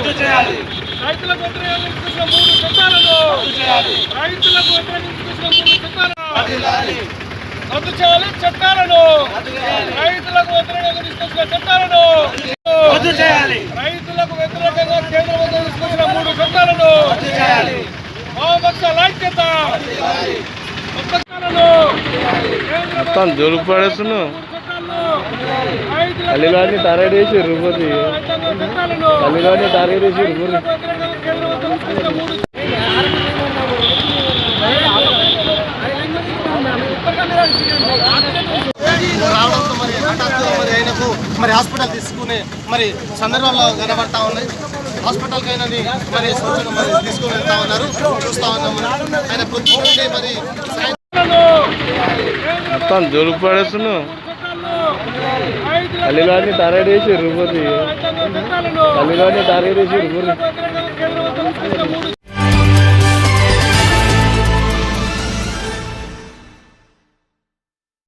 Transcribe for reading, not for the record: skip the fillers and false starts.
రైతులకు వ్యతిరేకంగా తీసుకొచ్చిన 3 చట్టాలను రైతులకు వ్యతిరేకంగా తీసుకొచ్చిన 3 చట్టాలను రద్దు చేయాలి. చట్టాలను రైతులకు వ్యతిరేకంగా తీసుకొచ్చిన చట్టాలను రద్దు చేయాలి. రైతులకు వ్యతిరేకంగా కేంద్ర ప్రభుత్వం తీసుకొచ్చిన 3 చట్టాలను రద్దు చేయాలి. వామపక్షాల ఐక్యత మొత్తం జలుపు పడేస్తున్నావు. అల్లిలోని టార్గెట్ చేసి రుపోతి అల్లిలోని టార్గెట్ చేసి రుపోతి రావడంతో మరి హఠాత్తుగా మరి ఆయనకు మరి హాస్పిటల్ తీసుకునే మరి సందర్భంలో కనబడతా ఉన్నాయి. హాస్పిటల్కి అయినది మరి సూచన మరి తీసుకుని వెళ్తా ఉన్నారు, చూస్తా ఉన్నాము. ఆయన పొద్దున్నే మరి మొత్తం జలుపు పడేస్తున్నావు. అల్లిలోని టార్గెట్ చేసి రుపోతి అల్లిలోని టార్గెట్ చేసి రుపోతి